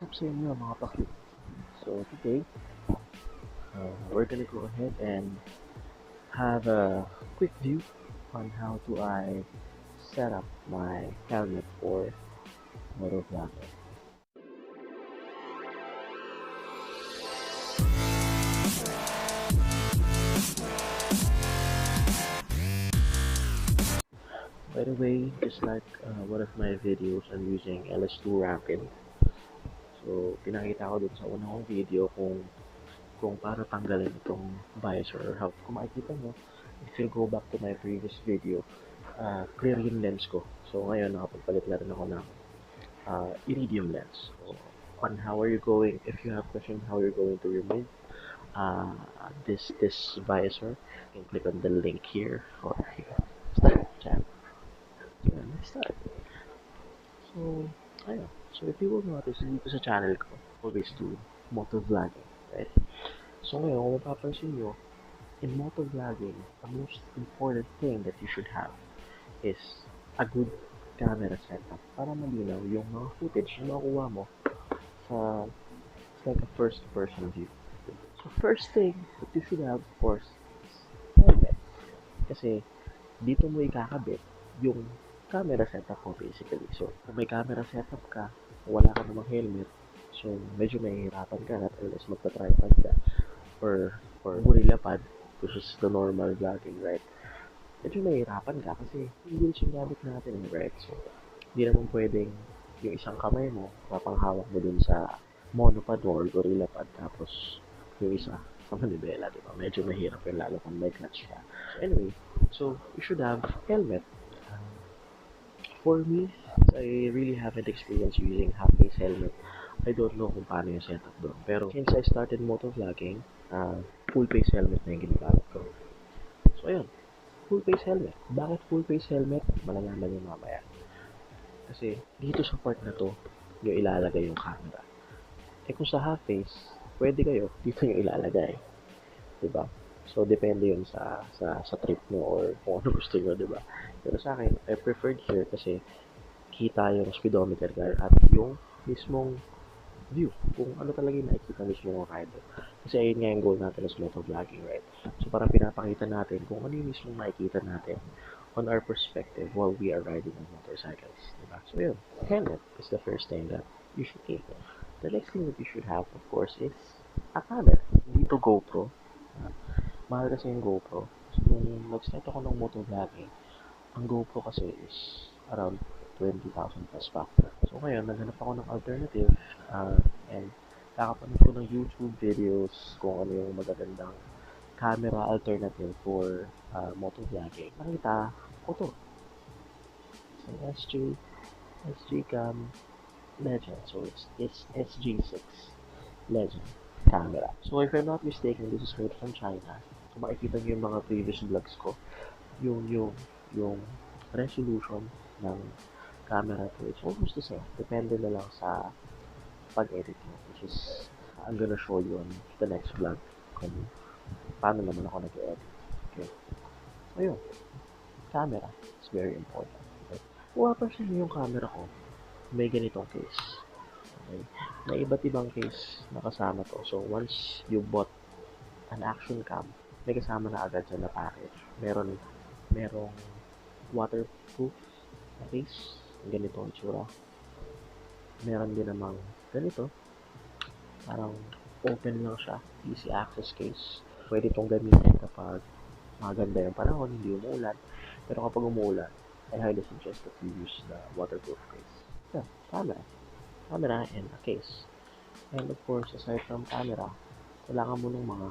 Up sa inyo mga Pacute. So today, we're gonna go ahead and have a quick view on how do I set up my helmet for motovlog. By the way, just like one of my videos, I'm using LS2 Rapid. So pinakita ko dun sa unang kong video kung paano tanggalin itong visor or how. Kung makikita nyo, if you go back to my previous video, clear yung lens ko. So ngayon nakapagpalit na rin ako ng iridium lens. So on how are you going, if you have question how you're going to remove uh, this visor, you can click on the link here or here. Start chat. So let's start. So ayun. So if you will notice dito sa channel ko, always do motovlogging, right? So ngayon, kung mapapansin nyo, in motovlogging, the most important thing that you should have is a good camera setup para malinaw yung mga footage na makuha mo sa it's like a first person view. So first thing that you should have, of course, is helmet. Kasi dito mo ikakabit yung camera setup mo basically. So kung may camera setup ka, wala ka namang helmet, so medyo mahihirapan ka at unless magta-tripod ka or gorilla pad, which is the normal vlogging, right? Medyo nahihirapan ka kasi yung wheels yung gamit natin, right? So, hindi naman pwedeng yung isang kamay mo, mapanghawak mo dun sa monopod mo or gorilla pad, tapos yung isa sa manibela, di ba? Medyo mahirap yun lalo kung may clutch ka. So, anyway, so you should have helmet. For me, I really haven't experienced using half-face helmet. I don't know kung paano yung setup doon. Pero since I started motovlogging, full-face helmet na yung ginagamit ko. So, ayun. Full-face helmet. Bakit full-face helmet? Malalaman nyo mamaya. Kasi dito sa part na to, nyo ilalagay yung camera. Eh kung sa half-face, pwede kayo, dito nyo ilalagay. Diba? So, depende yun sa trip nyo or kung ano gusto nyo, diba? Pero sa akin, I preferred here kasi kita yung speedometer guard at yung mismong view kung ano talaga yung nakikita mismo ng rider. Kasi ayun nga yung goal natin as motovlogging, right? So parang pinapakita natin kung ano yung mismong nakikita natin on our perspective while we are riding on motorcycles. Diba? So yun, helmet is the first thing that you should take. The next thing that you should have, of course, is a camera. Dito GoPro. Mahal kasi yung GoPro. So, nung nag-start ako ng motovlogging, ang GoPro kasi is around 20,000 plus pa. So ngayon, naghanap ako ng alternative and kakapanood ko ng YouTube videos kung ano yung magagandang camera alternative for motovlogging. Nakita ko to. So SJCAM Legend. So it's SJ6 Legend camera. So if I'm not mistaken, this is made from China. Kung makikita niyo yung mga previous vlogs ko, yung resolution ng camera ko, it's almost the same. Depende na lang sa pag-edit mo, which is I'm gonna show you on the next vlog kung paano naman ako nag-edit. Okay. So yun, camera is very important. Okay. Kung mapansin niyo yung camera ko, may ganitong case. Okay. May iba't ibang case na kasama to. So once you bought an action cam, may kasama na agad dyan na package. Merong waterproof na case. Ganito ang itsura. Meron din namang ganito. Parang open lang siya. Easy access case. Pwede itong gamitin kapag maganda yung panahon, hindi umuulan. Pero kapag umuulan, I highly suggest that you use the waterproof case. Yeah, camera. Camera and a case. And of course, aside from camera, kailangan mo ng mga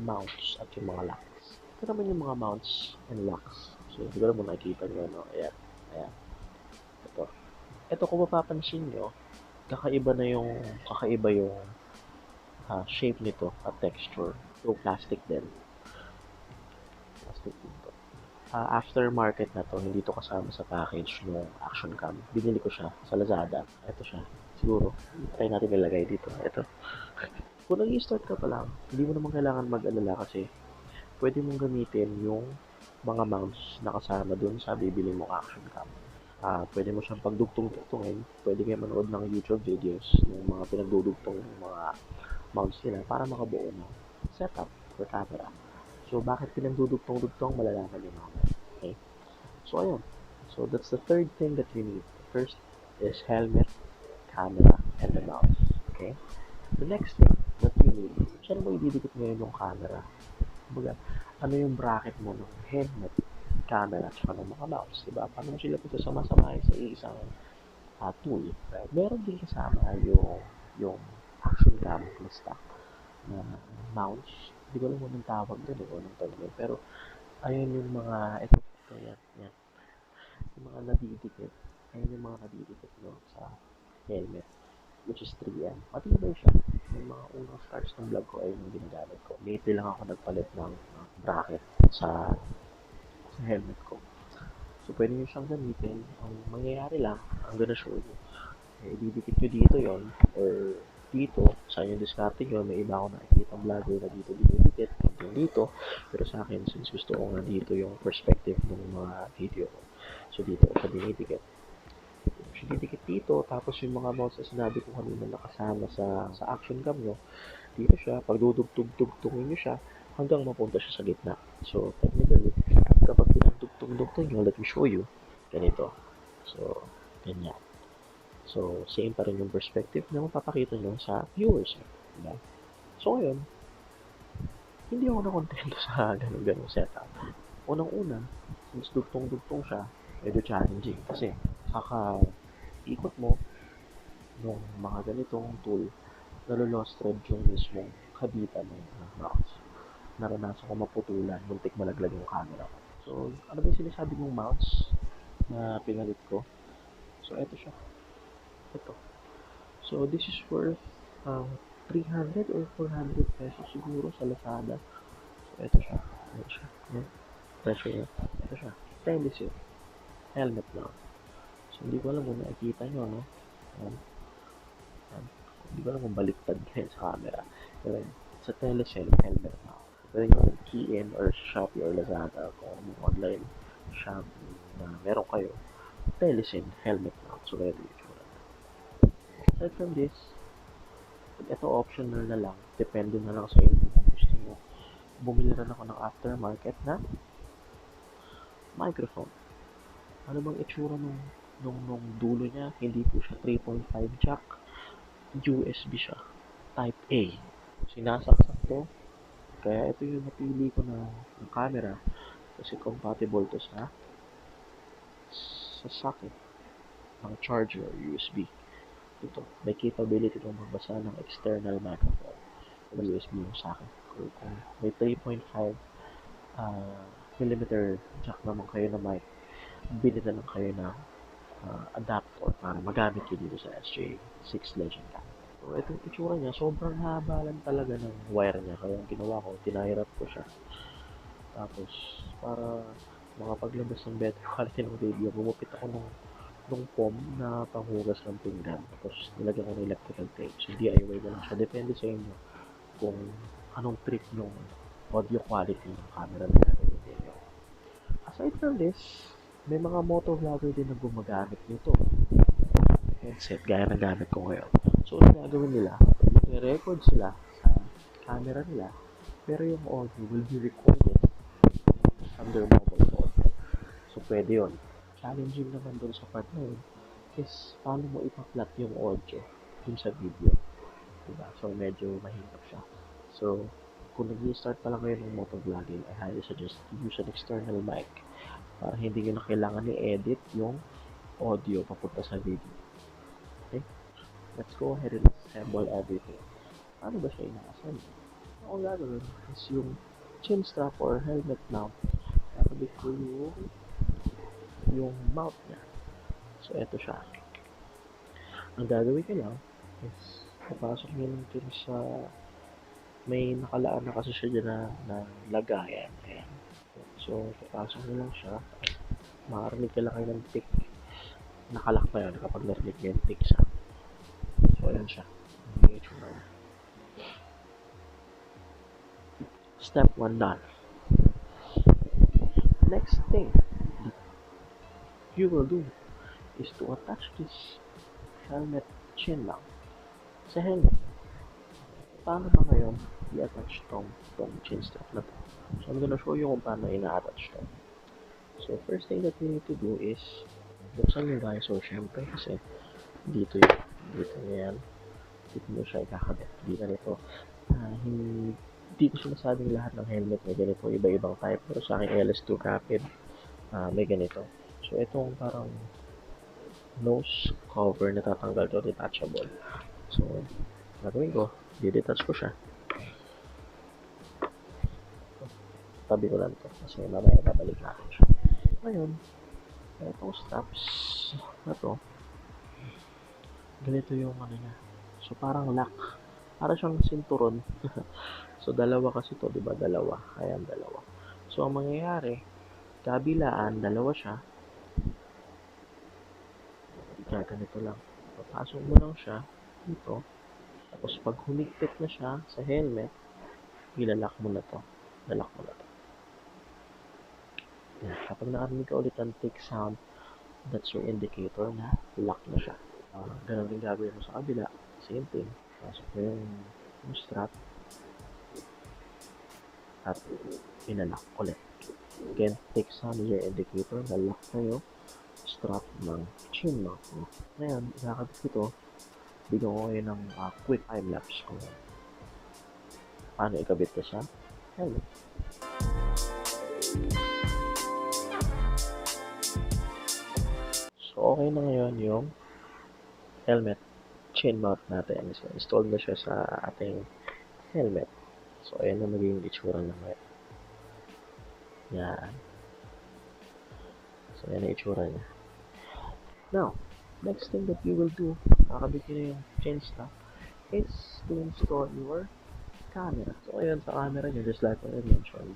mounts at yung mga locks. Ito naman yung mga mounts and locks. So, siguro mo nakikita nyo, no? Ayan. Ayan. Ito kung mapapansin nyo, kakaiba yung shape nito at texture. So, plastic din. Plastic din to. Aftermarket na to, hindi to kasama sa package ng action cam. Binili ko siya sa Lazada. Ito siya. Siguro, try natin ilagay dito. Ito. Kung nag-i-start ka pa lang, hindi mo naman kailangan mag-alala kasi pwede mong gamitin yung mga mounts na kasama dun sa bibili mong action cam. Pwede mo siyang pagdugtong-dugtongin. Pwede kayo manood ng YouTube videos ng mga pinagdudugtong ng mga mounts nila para makabuo ng setup for camera. So, bakit pinagdudugtong-dugtong? Malalaman niyo mamaya. Okay? So, ayun. So, that's the third thing that you need. First is helmet, camera, and the mouse. Okay? The next thing that you need, saan mo ididikit ngayon yung camera? Kumbaga, ano yung bracket mo ng helmet, camera, at saka ng mga mouse, diba? Paano mo sila pagsasama-samahin sa isang tool? Right? Meron din kasama yung action cam na stock na mounts. Hindi ko alam kung anong tawag doon o anong tawag doon. Pero, ayun yung mga, ito, yan. Yung mga nadidikit. Ayun yung mga nadidikit no, sa helmet, which is 3M. Matibay siya. Yung mga unang starts ng vlog ko, ayun yung ginagamit ko. Lately lang ako nagpalit ng bracket sa helmet ko. So, pwede nyo siyang gamitin. Ang mangyayari lang, I'm gonna show you. Ididikit nyo dito yon or dito, sa yung diskarte nyo, may iba ako nakikita vlogger na dito dinidikit, dito. Pero sa akin, since gusto ko nga dito yung perspective ng mga video ko. So, dito ko siya dinidikit. Siya didikit dito, tapos yung mga mouse na sinabi ko kanina nakasama sa action cam nyo, dito siya, pag dudugtug-dugtungin nyo siya, hanggang mapunta siya sa gitna. So, technically, kapag pinagdugtong-dugtong nyo, let me show you, ganito. So, ganyan. So, same pa rin yung perspective na mapapakita nyo sa viewers. Diba? So, ngayon, hindi ako nakontento sa ganun-ganun setup. Unang-una, since dugtong-dugtong siya, medyo challenging. Kasi, ikot mo ng mga ganitong tool, nalo-lost thread yung mismong kabitan ng mouse. Naranasan ko maputulan, muntik malaglag yung camera ko. So, ano ba yung sinasabi kong mouse na pinalit ko? So, eto siya. Ito. So, this is worth 300 or 400 pesos siguro sa Lazada. So, ito siya. Ito siya. Presyo niya. Ito siya. Stainless yun. Helmet lang. So, hindi ko alam kung nakikita nyo, no? Yan. Hindi ko alam kung baliktad kayo sa camera. Pero, sa telecell, helmet lang. Pwede nyo key in or Shopee or Lazada kung anong online shop na meron kayo. Telecell, helmet lang. So, ready yun. Aside from this, ito optional na lang. Depende na lang sa inyo kung gusto nyo. Bumili rin ako ng aftermarket na microphone. Ano bang itsura nung dulo niya? Hindi po siya 3.5 jack. USB siya. Type A. Sinasaksak to. Kaya ito yung napili ko na yung camera. Kasi compatible to sa socket ng charger USB. Ito, may capability itong magbasa ng external microphone. USB yung sa akin. Kung may 3.5 millimeter jack naman kayo na mic, bili na lang kayo ng adapter para magamit yun dito sa SJ6 Legend cam. So, itong itsura niya, sobrang haba lang talaga ng wire niya. Kaya ang ginawa ko, tinahirap ko siya. Tapos, para makapaglabas ng better quality ng video, bumupit ako nung foam na panghugas ng pinggan. Tapos, nilagyan ko ng electrical tape. So, DIY ko lang siya. Depende sa inyo kung anong trick yung audio quality ng camera na gagamitin nyo. Aside from this, may mga motovlogger din na gumagamit nito. Headset, gaya ng gamit ko ngayon. So, ano gagawin nila? I-record sila sa camera nila, pero yung audio will be recorded under mobile phone. So, pwede yun. Challenging naman dun sa part na yun is paano mo ipa-plot yung audio dun sa video. Diba? So, medyo mahirap siya. So, kung nag-start pa lang kayo ng motovlogging, I highly suggest use an external mic para hindi nyo na kailangan i-edit yung audio papunta sa video. Okay? Let's go ahead and assemble everything. Ano ba siya ina-assemble? Ang gagawin is yung chin strap or helmet mount. Nakabit ko yung mount niya. So, eto siya. Ang gagawin ko lang is papasok nyo lang dun sa may nakalaan na kasi siya dyan na lagayan. Ayan. So, papasok nyo lang siya. Makarinig ka lang kayo ng tick. Nakalak pa yan kapag narinig nyo yung tick siya. So, ayan siya. Step 1 done. Next thing you will do is to attach this helmet chin lang sa helmet. Paano ba ngayon i-attach tong chin strap na to? So I'm gonna show you kung paano ina-attach to. So first thing that we need to do is buksan yung visor syempre kasi dito yun. Dito yan. Dito mo siya ikakabit. Hindi ganito. Hindi ko sinasabing lahat ng helmet may ganito. Iba-ibang type. Pero sa akin LS2 Rapid may ganito. So itong parang nose cover na tatanggal to, detachable. So gagawin ko, di-detach ko siya. Tabi ko lang to kasi mamaya babalik natin siya. Ngayon, itong straps na to, ganito yung ano niya. So parang lock. Para siyang sinturon. So dalawa kasi to, di ba? Dalawa. Ayan, dalawa. So ang mangyayari, kabilaan, dalawa siya. Kaya ganito lang. Papasok mo lang siya dito. Tapos pag humigpit na siya sa helmet, ilalak mo na to. Lalak mo na to. Yan. Kapag nakarinig ka ulit ng tick sound, that's your indicator na lock na siya. Ganun din gagawin mo sa kabila. Same thing. Pasok mo yung strap at inalak ulit. Again, tick sound is your indicator na lock na yung strap ng chin mount mo. Ngayon, ikakabit ko ito. Bigyan ko kayo ng quick time lapse kung paano ikabit ko sa helmet. So, okay na ngayon yung helmet chin mount natin. So, installed na siya sa ating helmet. So, ayan na magiging itsura na ngayon. Yan. So, ayan na itsura niya. Now, next thing that you will do, kakabit nyo na yung chin strap, is to install your camera. So, ayan sa camera nyo, just like what I mentioned,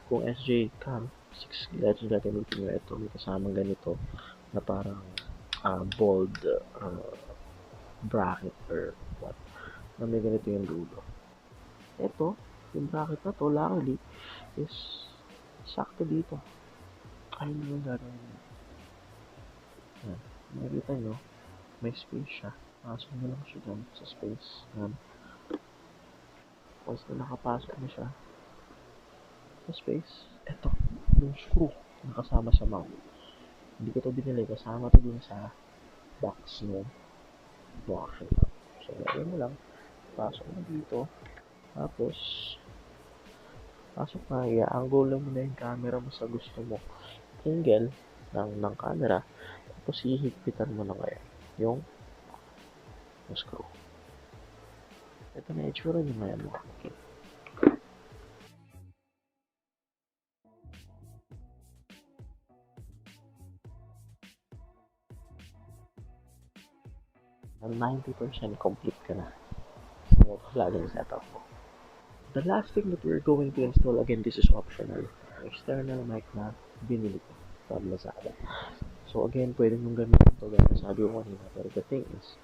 kung SJCAM SJ6 Legend gagamitin nyo, ito may kasamang ganito na parang bold bracket or what, na may ganito yung dulo. Ito, yung bracket na to, luckily, is sakto dito. Ayun yung gagawin nyo. Yan. Makikita nyo, may space siya. Pasok mo lang siya dyan sa space. Yan. Once na nakapasok na siya sa space, ito, yung screw nakasama sa mount. Hindi ko ito binili, kasama ito din sa box mo. Action lang. So, gawin mo lang, pasok mo dito, tapos, pasok na, i-angle lang mo na yung camera mo sa gusto mo. Angle ng camera, tapos hihigpitan mo na ngayon yung screw. Ito na itsura niya ngayon. Okay. Na 90% complete ka na sa motovlogging setup mo. The last thing that we're going to install, again, this is optional. External mic na binili ko from Lazada. So again, pwede mong gamitin ito, gaya sabi ko kanina. Pero the thing is,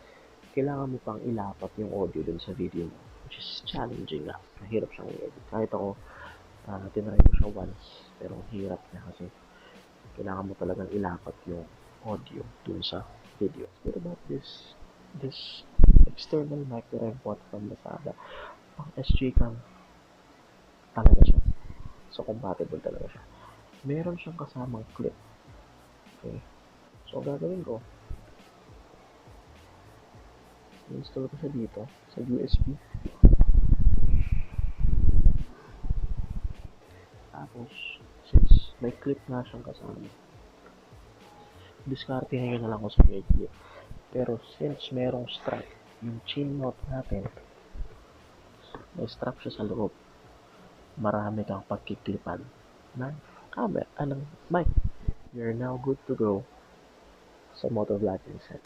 kailangan mo pang ilapat yung audio dun sa video mo, which is challenging nga. Mahirap siyang i-edit. Kahit ako, tinry ko siya once, pero hirap niya kasi kailangan mo talagang ilapat yung audio dun sa video. What about this external mic that I bought from Lazada? Pang SJCAM talaga siya. So, compatible talaga siya. Meron siyang kasamang clip. Okay. So, gagawin ko, install ko siya dito sa USB. Tapos, since may clip na siyang kasama, diskartehan nyo na lang ko sa clip. Pero since merong strap, yung chin mount natin, may strap siya sa loob, marami kang pagkiklipan ng camera, ng mic. You're now good to go sa motovlogging set.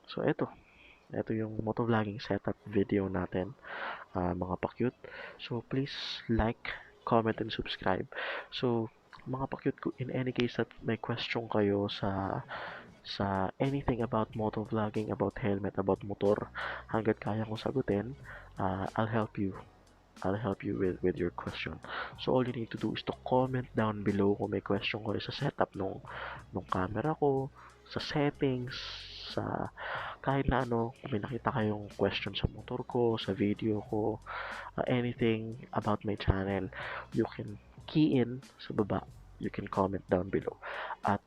So, ito yung motovlogging setup video natin, mga Pacute. So, please like, comment, and subscribe. So, mga Pacute, in any case that may question kayo sa anything about motovlogging, about helmet, about motor, hanggat kaya kong sagutin, I'll help you I'll help you with your question. So all you need to do is to comment down below kung may question ko sa setup nung camera ko, sa settings, sa kahit na ano, kung may nakita kayong question sa motor ko, sa video ko, anything about my channel, you can key in sa baba. You can comment down below. At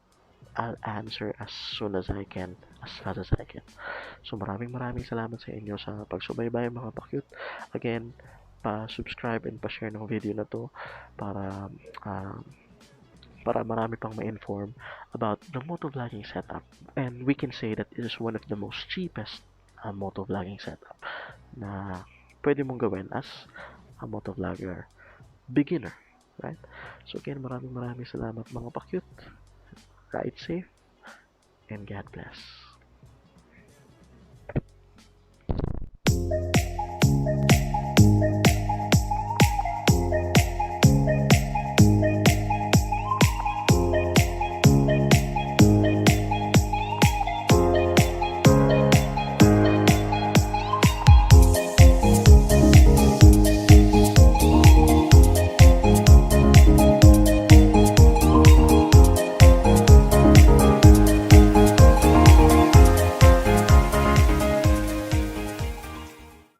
I'll answer as soon as I can, as fast as I can. So maraming salamat sa inyo sa pagsubaybay mga pa-cute. Again, pa-subscribe and pa-share ng video na to para uh, para marami pang ma-inform about the motovlogging setup. And we can say that it is one of the most cheapest motovlogging setup na pwede mong gawin as a motovlogger beginner, right? So again, maraming salamat mga pa-cute. Ride safe and God bless.